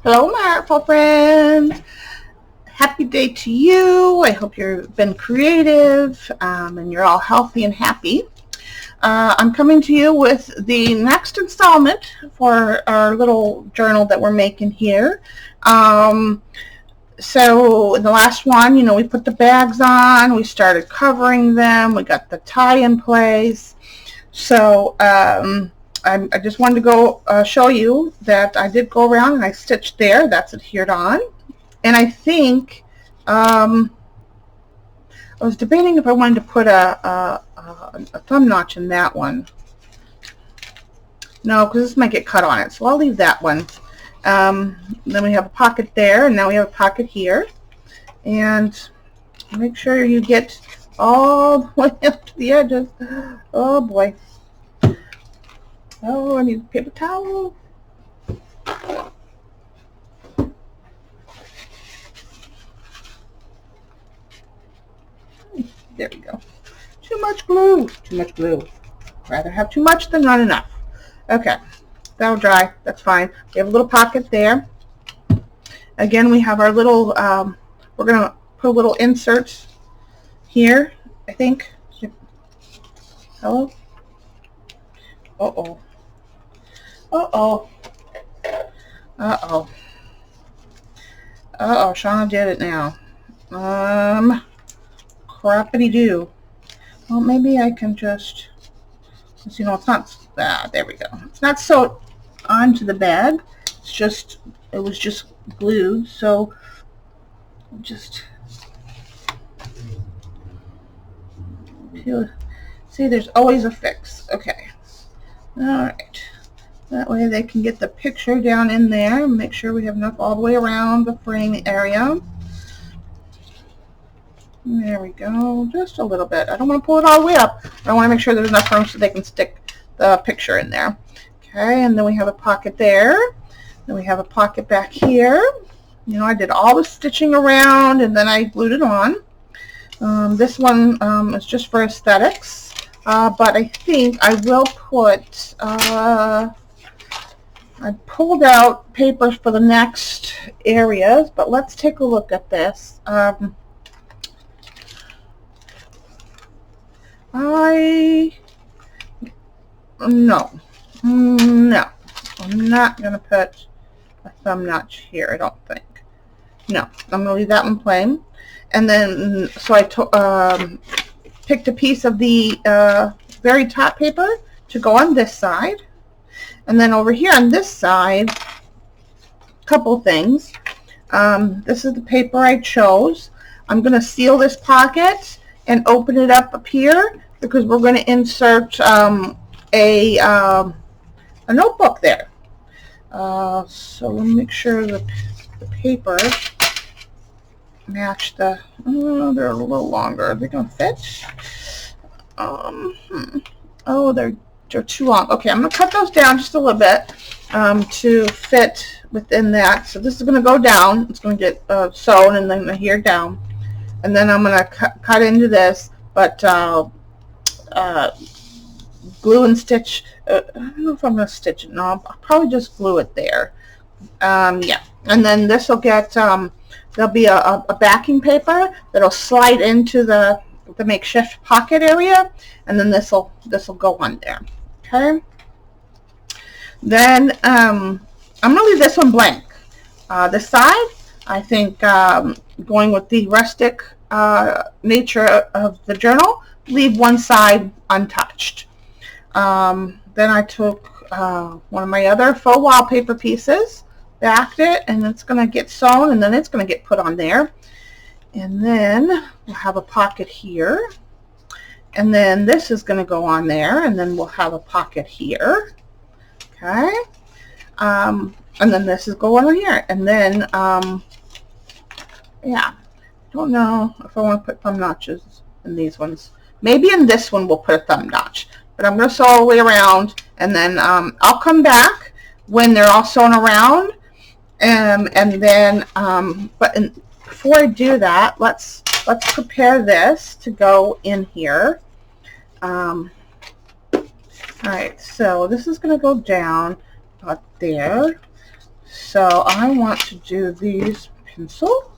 Hello, my artful friends. Happy day to you. I hope you've been creative and you're all healthy and happy. I'm coming to you with the next installment for our little journal that we're making here. So in the last one, we put the bags on, we started covering them, we got the tie in place. So I just wanted to go show you that I did go around and I stitched there. That's adhered on. And I think I was debating if I wanted to put a thumb notch in that one. No, because this might get cut on it, so I'll leave that one. Then we have a pocket there, and now we have a pocket here. And make sure you get all the way up to the edges. Oh boy. Oh, I need a paper towel. There we go. Too much glue. Too much glue. Rather have too much than not enough. Okay. That'll dry. That's fine. We have a little pocket there. Again, we have our little, we're going to put a little insert here, I think. Hello? Uh-oh. Uh-oh. Uh-oh. Uh-oh, Shauna did it now. Crappity-doo. Well, maybe I can just, it's not, there we go. It's not sewed onto the bag. It's just, it was just glued, so just, see, there's always a fix. Okay. All right. That way they can get the picture down in there. Make sure we have enough all the way around the frame area. There we go. Just a little bit. I don't want to pull it all the way up. I want to make sure there's enough room so they can stick the picture in there. Okay, and then we have a pocket there. Then we have a pocket back here. I did all the stitching around and then I glued it on. This one is just for aesthetics. But I think I will put, I pulled out papers for the next areas, but let's take a look at this. No, I'm not going to put a thumb notch here, I don't think. No, I'm going to leave that one plain. And then, so I picked a piece of the very top paper to go on this side. And then over here on this side, a couple things. This is the paper I chose. I'm going to seal this pocket and open it up here because we're going to insert a notebook there. So let me make sure the paper match the, they're a little longer. Are they going to fit? Oh, they're too long. Okay, I'm going to cut those down just a little bit to fit within that. So this is going to go down. It's going to get sewn and then here down. And then I'm going to cut into this, but glue and stitch. I don't know if I'm going to stitch it. No, I'll probably just glue it there. Yeah. And then this will get, there'll be a backing paper that'll slide into the makeshift pocket area, and then this will go on there. Okay. Then I'm going to leave this one blank. This side, I think going with the rustic nature of the journal, leave one side untouched. Then I took one of my other faux wallpaper pieces, backed it, and it's going to get sewn, and then it's going to get put on there. And then we'll have a pocket here. And then this is going to go on there, and then we'll have a pocket here. Okay. And then this is going on here. And then, yeah, I don't know if I want to put thumb notches in these ones. Maybe in this one we'll put a thumb notch. But I'm going to sew all the way around, and then I'll come back when they're all sewn around. And then, before I do that, let's prepare this to go in here. All right, so this is going to go down about there. So I want to do these pencil.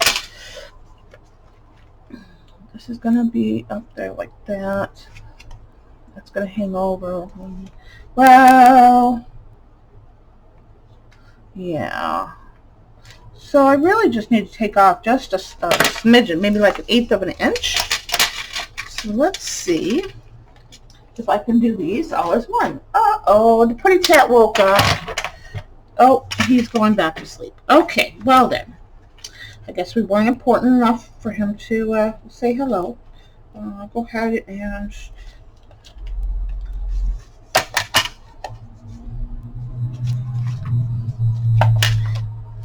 This is going to be up there like that. That's going to hang over. Well, yeah. So I really just need to take off just a smidgen, maybe like 1/8 of an inch. So let's see if I can do these all as one. Uh-oh, the pretty cat woke up. Oh, he's going back to sleep. Okay, well then. I guess we weren't important enough for him to say hello. I'll go ahead and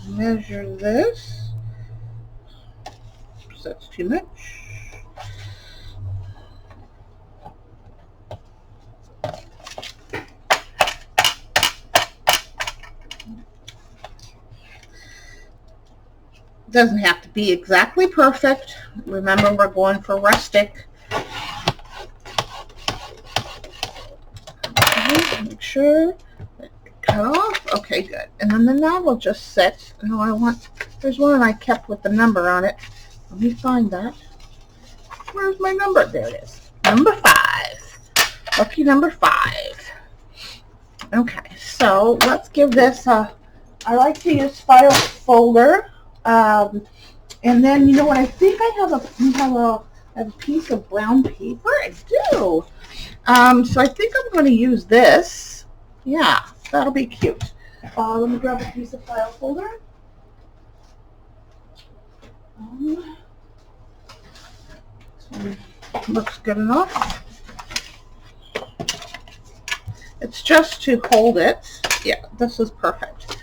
measure this. So that's too much. Doesn't have to be exactly perfect. Remember, we're going for rustic. Okay, make sure that cut off. Okay, good. And then the knob will just sit. No, there's one I kept with the number on it. Let me find that. Where's my number? There it is. Number 5. Lucky number 5. Okay, so let's give this I like to use file folder. And then, you know what, I think I have a piece of brown paper. I do. So I think I'm going to use this. Yeah, that'll be cute. Let me grab a piece of file folder. Looks good enough. It's just to hold it. Yeah, this is perfect.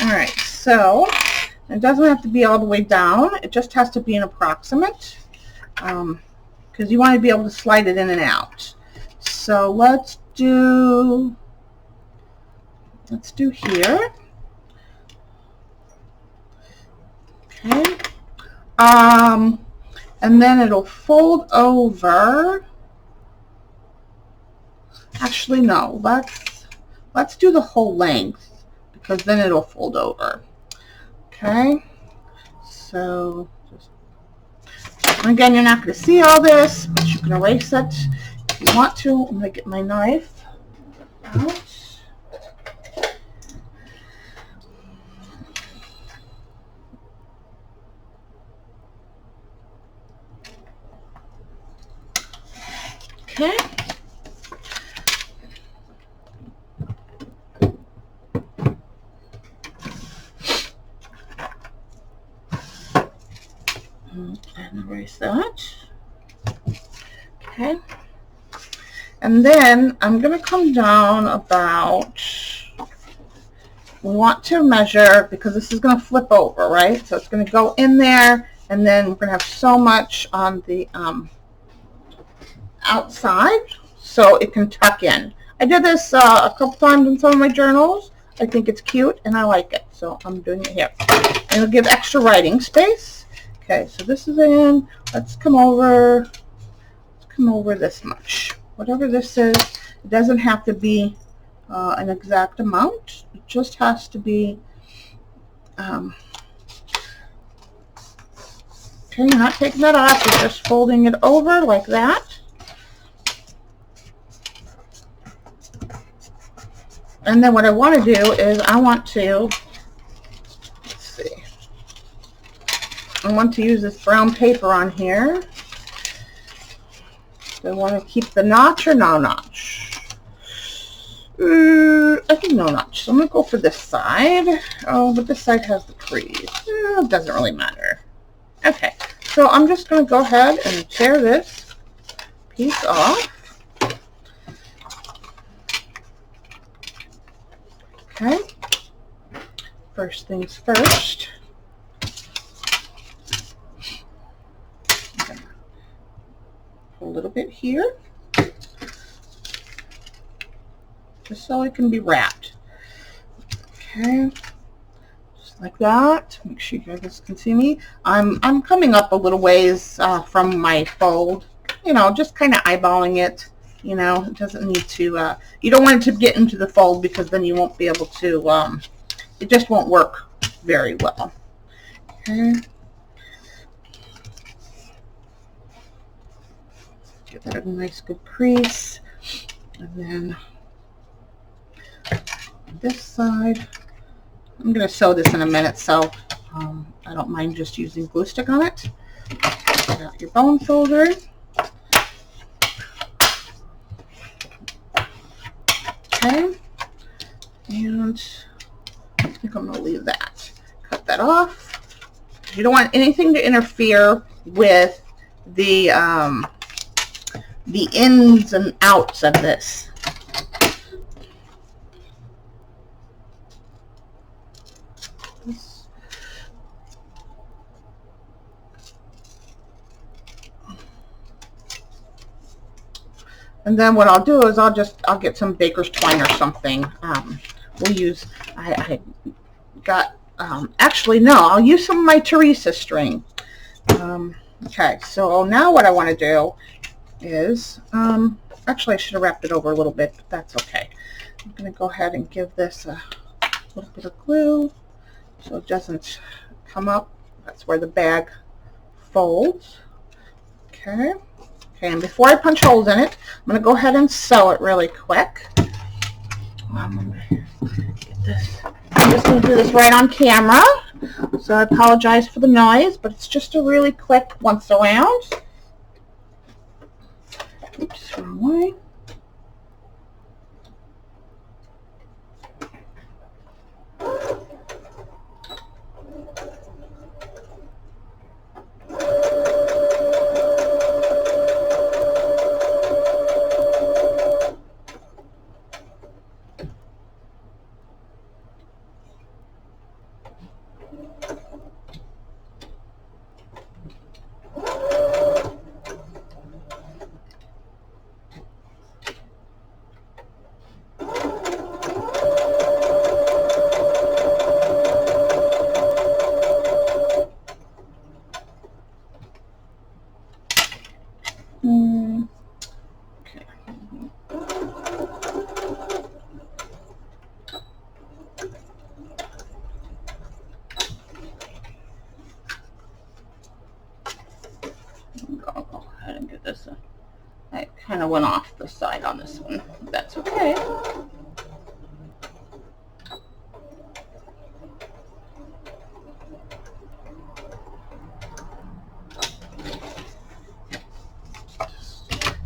All right, so it doesn't have to be all the way down. It just has to be an approximate, because you want to be able to slide it in and out. So let's do here. Okay. And then it'll fold over. Actually, no. Let's do the whole length, because then it'll fold over. Okay, so again, you're not going to see all this, but you can erase it if you want to. I'm going to get my knife out. Okay. And erase that. Okay. And then I'm going to come down about, we want to measure, because this is going to flip over, right? So it's going to go in there, and then we're going to have so much on the outside so it can tuck in. I did this a couple times in some of my journals. I think it's cute and I like it, so I'm doing it here. And it'll give extra writing space. Okay, so this is in. Let's come over this much. Whatever this is, it doesn't have to be an exact amount. It just has to be okay, you're not taking that off, you're just folding it over like that. And then what I want to do is I want to use this brown paper on here. Do I want to keep the notch or no notch? I think no notch. So I'm going to go for this side. Oh, but this side has the crease. It doesn't really matter. Okay, so I'm just going to go ahead and tear this piece off. Okay, first things first. A little bit here, just so it can be wrapped. Okay, just like that. Make sure you guys can see me. I'm coming up a little ways from my fold. You know, just kind of eyeballing it. You know, it doesn't need to. You don't want it to get into the fold, because then you won't be able to. It just won't work very well. Okay. Give that a nice good crease. And then this side, I'm going to sew this in a minute, so I don't mind just using glue stick on it. Get out your bone folder. Okay. And I think I'm going to leave that. Cut that off. You don't want anything to interfere with the ins and outs of this. And then what I'll do is I'll get some baker's twine or something. We'll use, I got, actually no, I'll use some of my Teresa string. Okay, so now what I want to do is, actually I should have wrapped it over a little bit, but that's okay. I'm going to go ahead and give this a little bit of glue so it doesn't come up. That's where the bag folds. Okay. Okay, and before I punch holes in it, I'm going to go ahead and sew it really quick. I'm going to get this. I'm just going to do this right on camera, so I apologize for the noise, but it's just a really quick once around. Oops, wrong way. I kind of went off the side on this one. That's okay.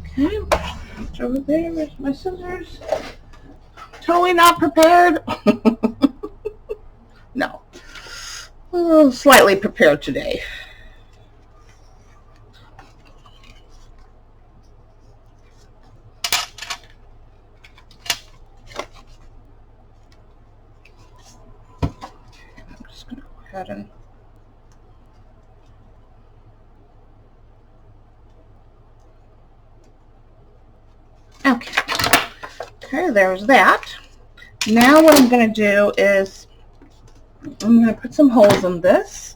Okay, it's over there. Where's my scissors? Totally not prepared. No. Oh, slightly prepared today. I'm just going to go ahead and okay, there's that. Now what I'm going to do is I'm going to put some holes in this.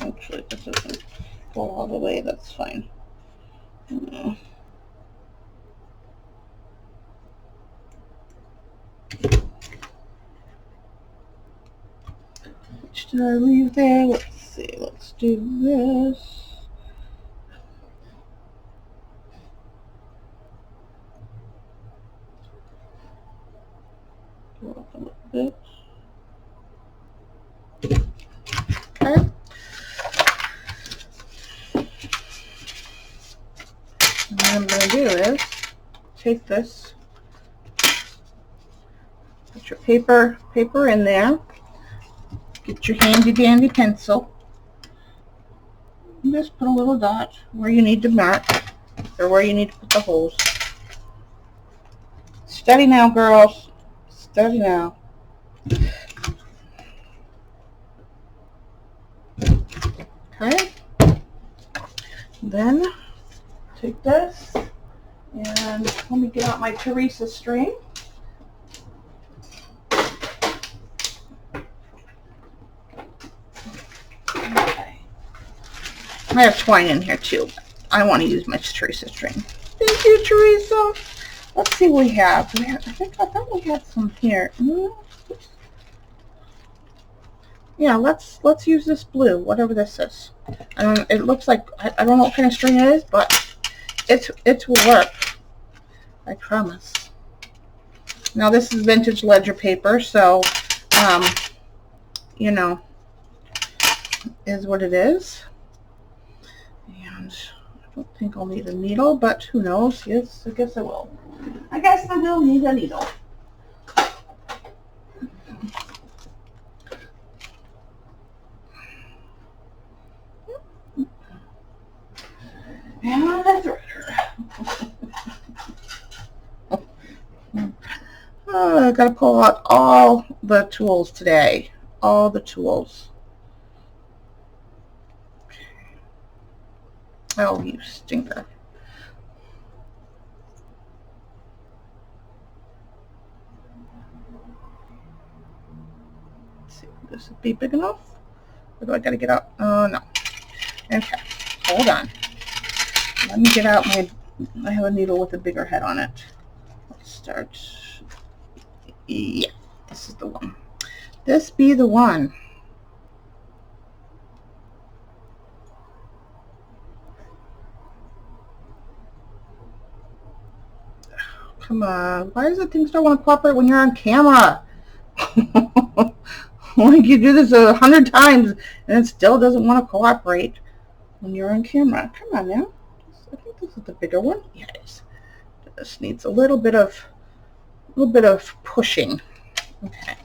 Actually, this doesn't go all the way. That's fine. Which did I leave there? Let's see. Let's do this. Go up a little bit. Okay. And what I'm going to do is take this, put your paper in there, get your handy dandy pencil, and just put a little dot where you need to mark or where you need to put the holes. Steady now, girls. Steady now. Okay. Then take this and let me get out my Teresa string. Okay. I have twine in here too. I want to use my Teresa string. Thank you, Teresa. Let's see what we have. I thought we had some here. Yeah, let's use this blue, whatever this is. It looks like I don't know what kind of string it is, but it will work. I promise. Now this is vintage ledger paper, so you know, is what it is. And I don't think I'll need a needle, but who knows? Yes, I guess I will. I guess I will need a needle. And a threader. Oh, I gotta pull out all the tools today. All the tools. Oh, you stinker. Let's see, will this be big enough? Or do I gotta get out? Oh, no. Okay, hold on. Let me get out I have a needle with a bigger head on it. Let's start. Yeah, this is the one. This be the one. Come on. Why does it things don't want to cooperate when you're on camera? Like you do this 100 times and it still doesn't want to cooperate when you're on camera. Come on now. I think this is the bigger one. Yeah, it is. This needs a little bit of pushing. Okay.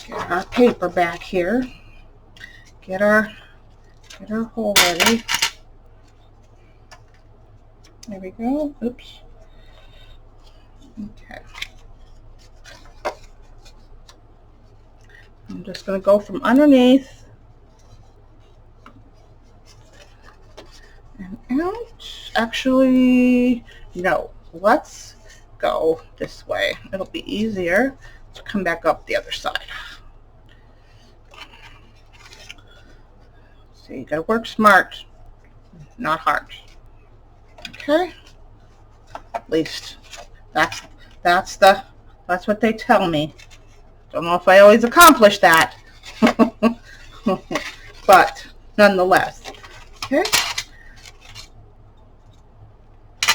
Get our paper back here. Get our hole ready. There we go. Oops. Okay. I'm just going to go from underneath and out. Actually, no. Let's go this way. It'll be easier to come back up the other side. So you got to work smart, not hard. Okay. At least that's what they tell me. Don't know if I always accomplish that. But nonetheless. Okay.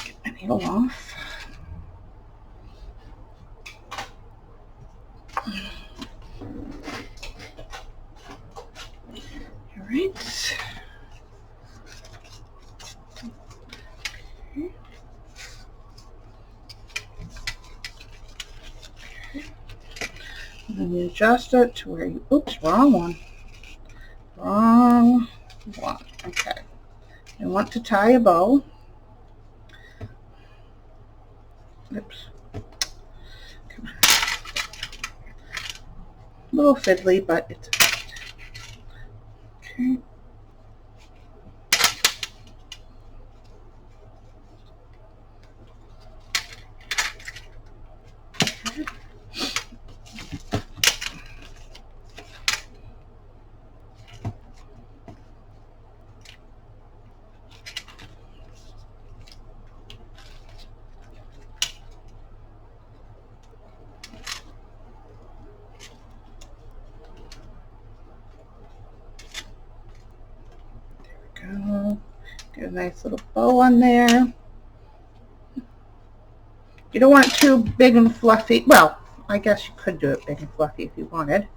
Get my needle off. All right. And you adjust it to where you, oops, wrong one. Wrong one. Okay. You want to tie a bow. Oops. Come on. A little fiddly, but it's okay. Go. Get a nice little bow on there. You don't want it too big and fluffy. Well, I guess you could do it big and fluffy if you wanted.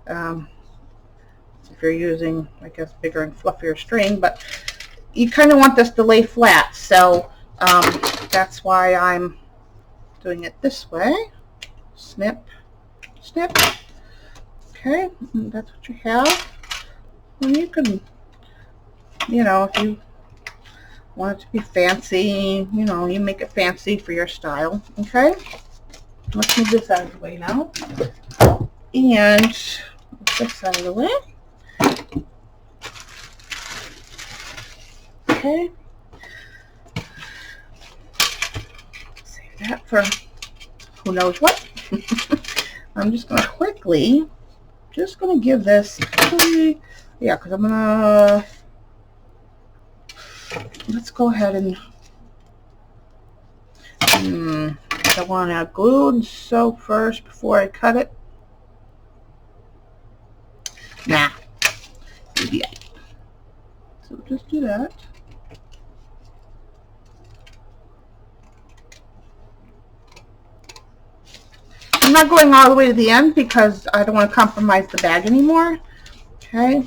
If you're using, I guess, bigger and fluffier string, but you kind of want this to lay flat. So that's why I'm doing it this way. Snip, snip. Okay, and that's what you have. And you can, you know, if you want it to be fancy, you know, you make it fancy for your style. Okay, let's move this out of the way now. And move this out of the way. Okay. Save that for who knows what. I'm just going to quickly, give this, yeah, because I'm going to let's go ahead and I want to glue and sew first before I cut it. Nah, maybe so just do that. I'm not going all the way to the end because I don't want to compromise the bag anymore. Okay.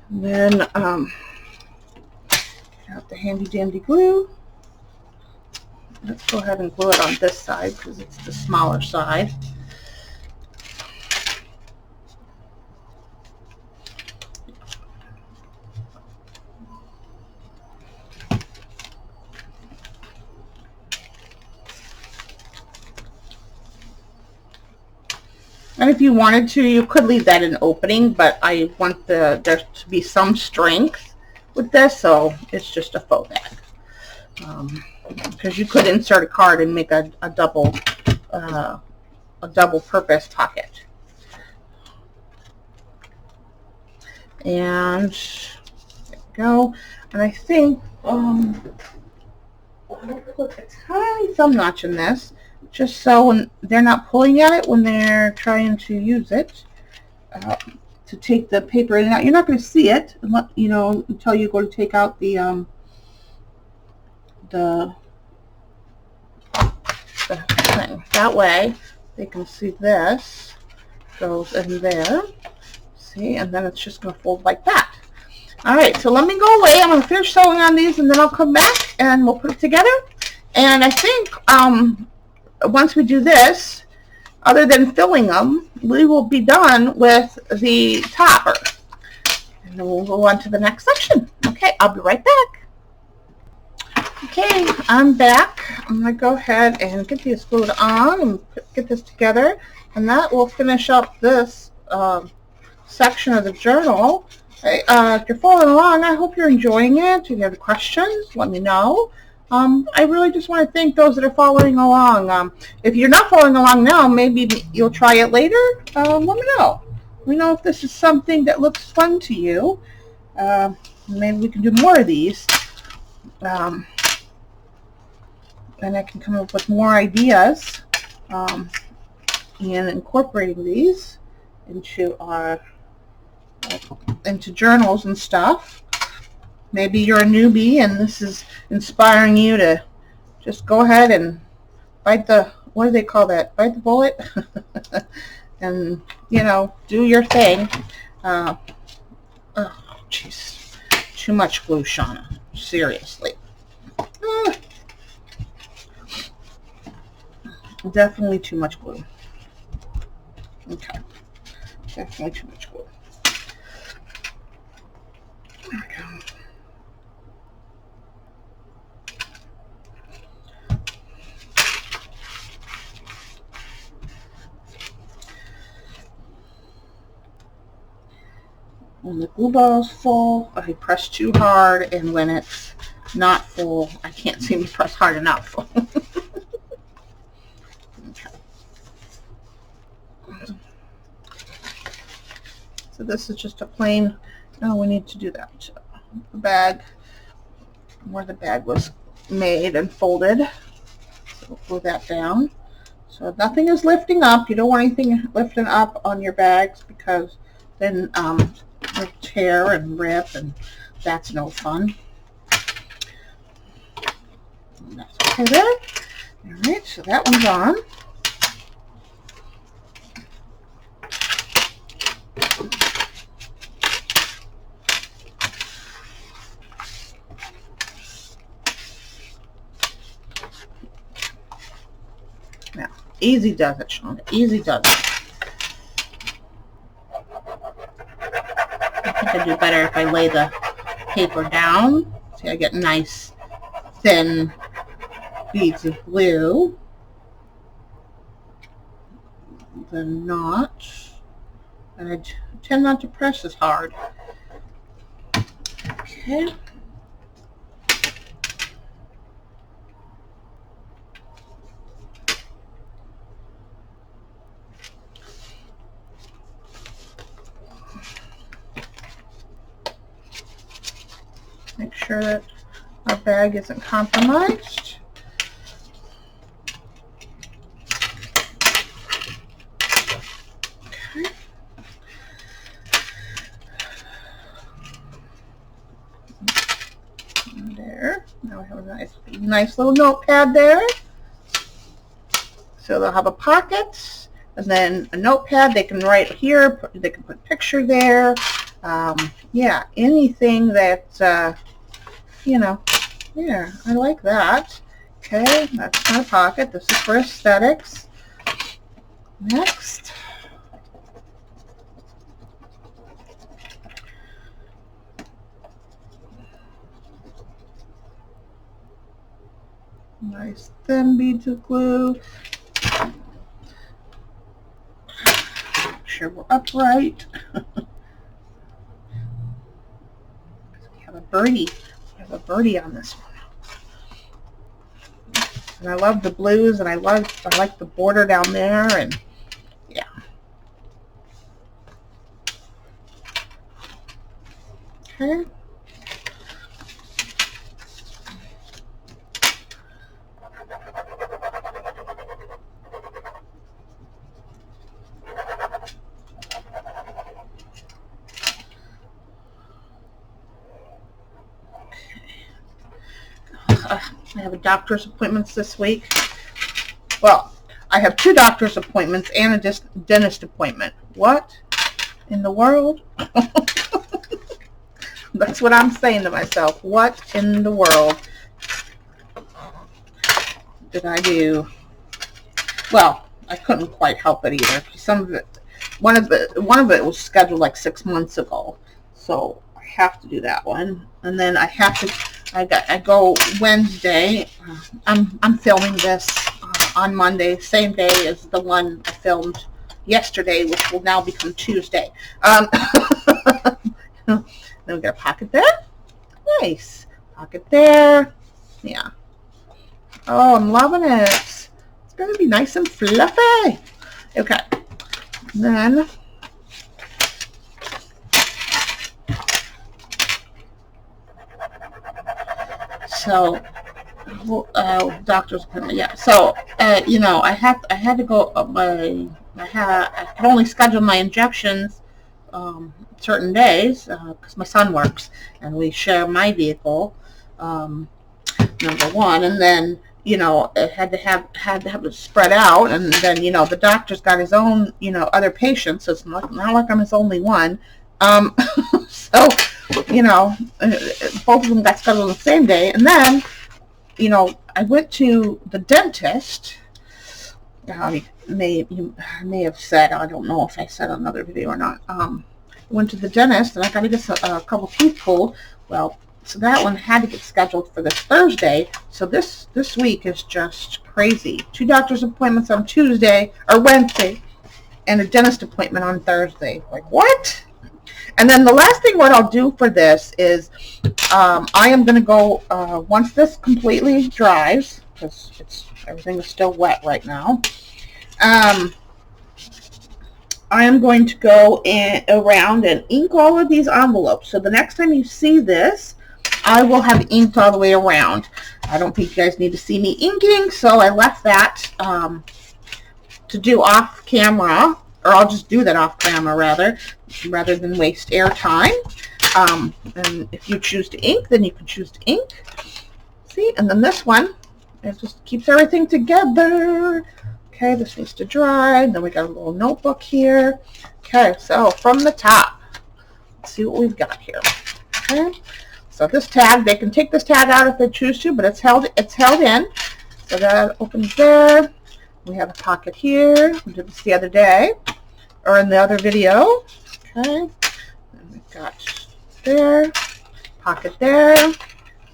And then get out the handy dandy glue. Let's go ahead and glue it on this side because it's the smaller side. And if you wanted to, you could leave that an opening, but I want there to be some strength with this, so it's just a faux bag. Because you could insert a card and make a double purpose pocket. And there we go. And I think I'll put a tiny thumb notch in this, just so when they're not pulling at it when they're trying to use it, to take the paper in and out. You're not going to see it, until you go to take out the thing. That way they can see this goes in there. See, and then it's just going to fold like that. All right, so let me go away. I'm going to finish sewing on these, and then I'll come back and we'll put it together. And I think once we do this, other than filling them, we will be done with the topper. And then we'll go on to the next section. Okay, I'll be right back. Okay, I'm back. I'm going to go ahead and get these glued on and get this together. And that will finish up this section of the journal. If you're following along, I hope you're enjoying it. If you have questions, let me know. I really just want to thank those that are following along. If you're not following along now, maybe you'll try it later. Let me know. Let me know if this is something that looks fun to you. Maybe we can do more of these. And I can come up with more ideas in incorporating these into journals and stuff. Maybe you're a newbie and this is inspiring you to just go ahead and bite the, what do they call that? Bite the bullet? And, do your thing. Oh, jeez. Too much glue, Shauna. Seriously. Definitely too much glue. Okay. Definitely too much glue. There we go. When the glue ball is full, I press too hard, and when it's not full, I can't seem to press hard enough. Okay. So this is just a plain, we need to do that. The bag, where the bag was made and folded. So we'll glue that down. So nothing is lifting up. You don't want anything lifting up on your bags because then it'll tear and rip, and that's no fun. And that's okay there. All right, so that one's on. Now, easy does it, Shauna. Easy does it. I think I'd do better if I lay the paper down. See, I get nice, thin beads of glue. The knot. And I tend not to press as hard. Okay. Make sure that our bag isn't compromised. Okay. There. Now we have a nice little notepad there. So they'll have a pocket and then a notepad. They can write here. They can put a picture there. Yeah, anything that, you know, yeah, I like that. Okay, that's my pocket. This is for aesthetics. Next. Nice thin beads of glue. Make sure we're upright. We have a birdie. We have a birdie on this one. And I love the blues, and I like the border down there, and yeah. Okay. I have a doctor's appointments this week. Well, I have 2 doctor's appointments and a dentist appointment. What in the world? That's what I'm saying to myself. What in the world did I do? Well, I couldn't quite help it either. Some of it, one of it was scheduled like 6 months ago, so I have to do that one. And then I have to. I go Wednesday. I'm filming this on Monday, same day as the one I filmed yesterday, which will now become Tuesday. Then we got a pocket there. Nice. Pocket there. Yeah. Oh, I'm loving it. It's going to be nice and fluffy. Okay. Then so doctor's appointment. Yeah. So you know, I had to go. I could only schedule my injections certain days because my son works and we share my vehicle. Number one, and then you know it had to have it spread out, and then you know the doctor's got his own other patients, so it's not like I'm his only one. So you know both of them got scheduled on the same day, and then you know I went to the dentist. You may have said, I don't know if I said on another video or not. Went to the dentist and I got to get a couple teeth pulled. Well, so that one had to get scheduled for this Thursday. So this week is just crazy. 2 doctor's appointments on Tuesday or Wednesday, and a dentist appointment on Thursday. Like what? And then the last thing what I'll do for this is I am going to go once this completely dries, because everything is still wet right now. I am going to go around and ink all of these envelopes. So the next time you see this, I will have inked all the way around. I don't think you guys need to see me inking, so I left that to do off camera, or I'll just do that off camera rather than waste air time. And if you choose to ink, then you can choose to ink. See, and then this one, it just keeps everything together. Okay, this needs to dry. Then we got a little notebook here. Okay, so from the top, let's see what we've got here. Okay, so this tag, they can take this tag out if they choose to, but it's held in. So that opens there. We have a pocket here. We did this the other day, or in the other video. Okay, and we've got there, pocket there,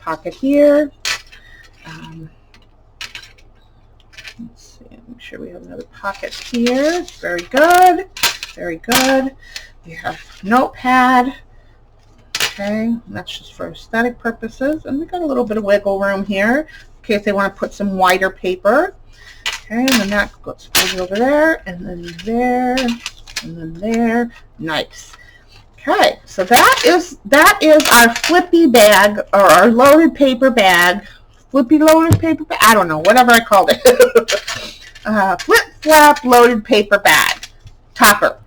pocket here. Let's see, make sure we have another pocket here. Very good, very good. We have notepad. Okay, and that's just for aesthetic purposes. And we got a little bit of wiggle room here in case they want to put some wider paper. Okay, and then that goes over there, and then there, and then there. Nice. Okay, so that is our Flippy bag, or our loaded paper bag. Flippy loaded paper bag? I don't know, whatever I called it. Flip-flop loaded paper bag. Topper.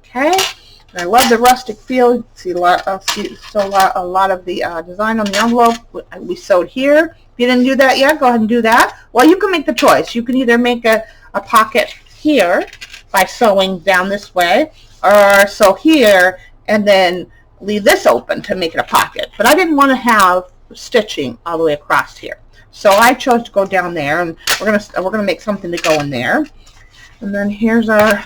Okay, and I love the rustic feel. See a lot of the design on the envelope we sewed here. If you didn't do that yet, go ahead and do that. Well, you can make the choice. You can either make a pocket here by sewing down this way, or sew here and then leave this open to make it a pocket. But I didn't want to have stitching all the way across here, so I chose to go down there, and we're gonna make something to go in there. And then here's our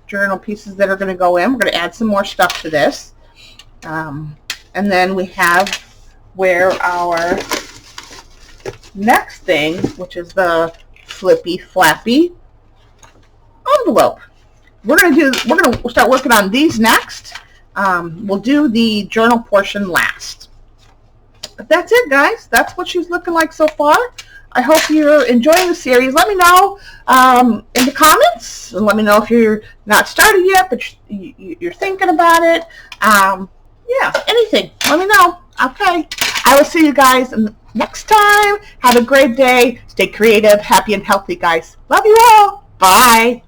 journal pieces that are going to go in. We're going to add some more stuff to this, and then we have where our next thing, which is the Flippy Flappy envelope. We're going to start working on these next. We'll do the journal portion last. But that's it, guys. That's what she's looking like so far. I hope you're enjoying the series. Let me know in the comments. And let me know if you're not started yet, but you're thinking about it. Yeah, anything. Let me know. Okay. I will see you guys next time. Have a great day. Stay creative, happy, and healthy, guys. Love you all. Bye.